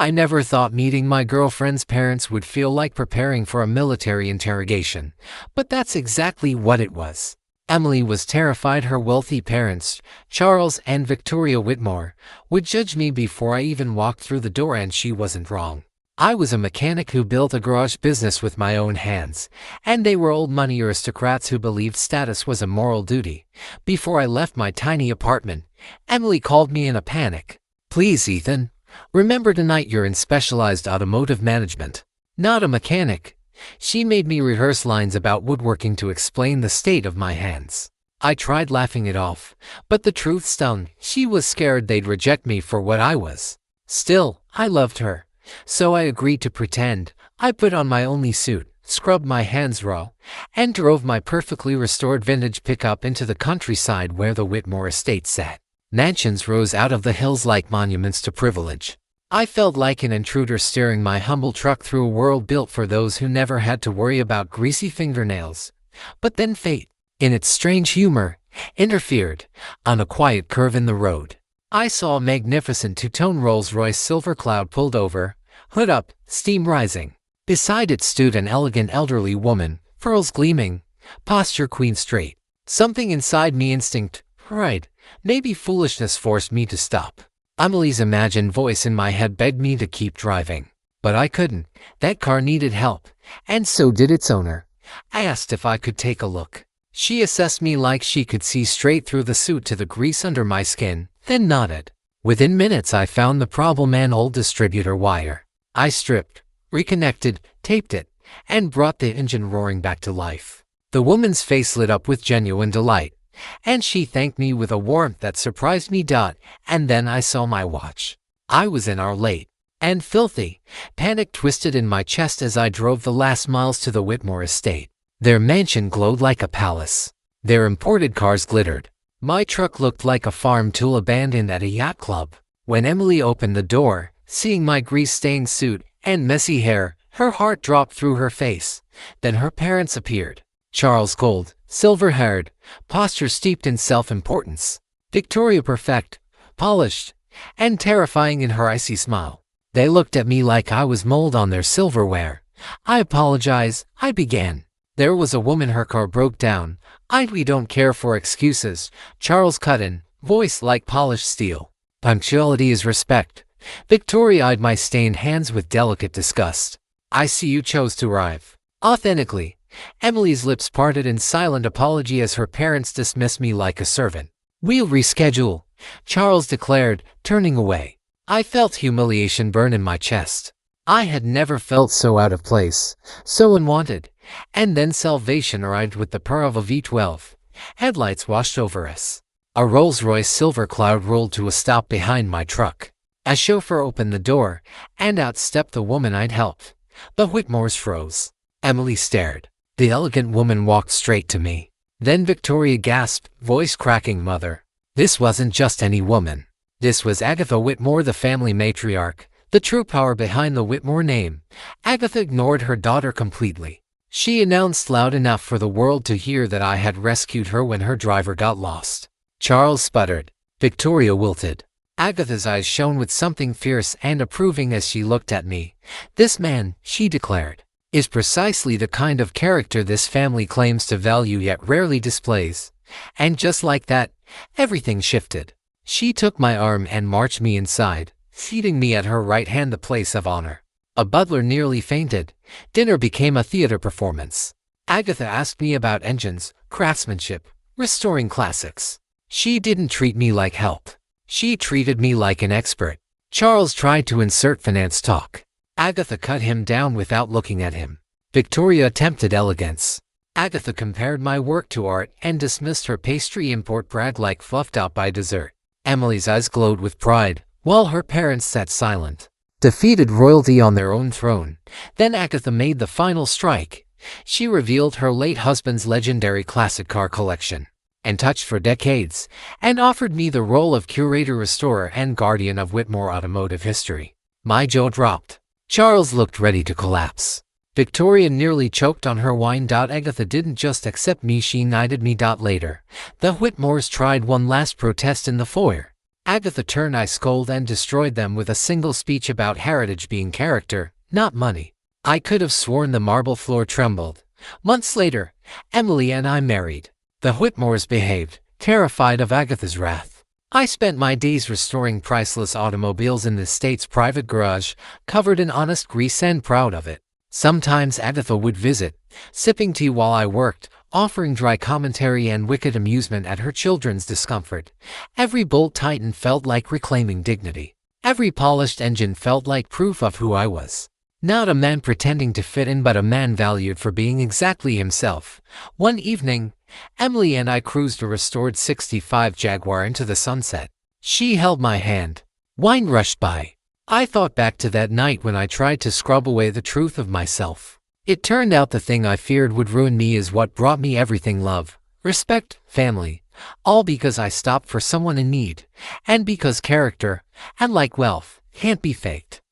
I never thought meeting my girlfriend's parents would feel like preparing for a military interrogation, but that's exactly what it was. Emily was terrified her wealthy parents, Charles and Victoria Whitmore, would judge me before I even walked through the door, and she wasn't wrong. I was a mechanic who built a garage business with my own hands, and they were old money aristocrats who believed status was a moral duty. Before I left my tiny apartment, Emily called me in a panic. "Please, Ethan, remember tonight you're in specialized automotive management, not a mechanic." She made me rehearse lines about woodworking to explain the state of my hands. I tried laughing it off, but the truth stung. She was scared they'd reject me for what I was. Still, I loved her, so I agreed to pretend. I put on my only suit, scrubbed my hands raw, and drove my perfectly restored vintage pickup into the countryside where the Whitmore estate sat. Mansions rose out of the hills like monuments to privilege. I felt like an intruder steering my humble truck through a world built for those who never had to worry about greasy fingernails. But then fate, in its strange humor, interfered. On a quiet curve in the road, I saw a magnificent two-tone Rolls-Royce Silver Cloud pulled over, hood up, steam rising. Beside it stood an elegant elderly woman, pearls gleaming, posture queen straight. Something inside me, instinct, pride, maybe foolishness, forced me to stop. Emily's imagined voice in my head begged me to keep driving, but I couldn't. That car needed help, and so did its owner. I asked if I could take a look. She assessed me like she could see straight through the suit to the grease under my skin, then nodded. Within minutes I found the problem: an old distributor wire. I stripped, reconnected, taped it, and brought the engine roaring back to life. The woman's face lit up with genuine delight, and she thanked me with a warmth that surprised me. And then I saw my watch. I was an hour late, and filthy. Panic twisted in my chest as I drove the last miles to the Whitmore estate. Their mansion glowed like a palace. Their imported cars glittered. My truck looked like a farm tool abandoned at a yacht club. When Emily opened the door, seeing my grease-stained suit and messy hair, her heart dropped through her face. Then her parents appeared. Charles, gold, silver-haired, posture steeped in self-importance. Victoria, perfect, polished, and terrifying in her icy smile. They looked at me like I was mold on their silverware. "I apologize," I began. "There was a woman, her car broke down." We don't care for excuses," Charles cut in, voice like polished steel. "Punctuality is respect." Victoria eyed my stained hands with delicate disgust. "I see you chose to arrive authentically." Emily's lips parted in silent apology as her parents dismissed me like a servant. "We'll reschedule," Charles declared, turning away. I felt humiliation burn in my chest. I had never felt so out of place, so unwanted. And then salvation arrived with the purr of a V12. Headlights washed over us. A Rolls-Royce Silver Cloud rolled to a stop behind my truck. A chauffeur opened the door, and out stepped the woman I'd helped. The Whitmores froze. Emily stared. The elegant woman walked straight to me. Then Victoria gasped, voice cracking, "Mother." This wasn't just any woman. This was Agatha Whitmore, the family matriarch, the true power behind the Whitmore name. Agatha ignored her daughter completely. She announced loud enough for the world to hear that I had rescued her when her driver got lost. Charles sputtered. Victoria wilted. Agatha's eyes shone with something fierce and approving as she looked at me. "This man," she declared, "is precisely the kind of character this family claims to value yet rarely displays." And just like that, everything shifted. She took my arm and marched me inside, seating me at her right hand, the place of honor. A butler nearly fainted. Dinner became a theater performance. Agatha asked me about engines, craftsmanship, restoring classics. She didn't treat me like help. She treated me like an expert. Charles tried to insert finance talk. Agatha cut him down without looking at him. Victoria attempted elegance. Agatha compared my work to art and dismissed her pastry import brag like fluffed out by dessert. Emily's eyes glowed with pride, while her parents sat silent. Defeated royalty on their own throne. Then Agatha made the final strike. She revealed her late husband's legendary classic car collection, untouched for decades, and offered me the role of curator, restorer, and guardian of Whitmore automotive history. My jaw dropped. Charles looked ready to collapse. Victoria nearly choked on her wine. Agatha didn't just accept me, she knighted me. Later, the Whitmores tried one last protest in the foyer. Agatha turned ice cold and destroyed them with a single speech about heritage being character, not money. I could have sworn the marble floor trembled. Months later, Emily and I married. The Whitmores behaved, terrified of Agatha's wrath. I spent my days restoring priceless automobiles in the state's private garage, covered in honest grease and proud of it. Sometimes Agatha would visit, sipping tea while I worked, offering dry commentary and wicked amusement at her children's discomfort. Every bolt tightened felt like reclaiming dignity. Every polished engine felt like proof of who I was. Not a man pretending to fit in, but a man valued for being exactly himself. One evening, Emily and I cruised a restored '65 Jaguar into the sunset. She held my hand. Wine rushed by. I thought back to that night when I tried to scrub away the truth of myself. It turned out the thing I feared would ruin me is what brought me everything: love, respect, family. All because I stopped for someone in need. And because character, and like wealth, can't be faked.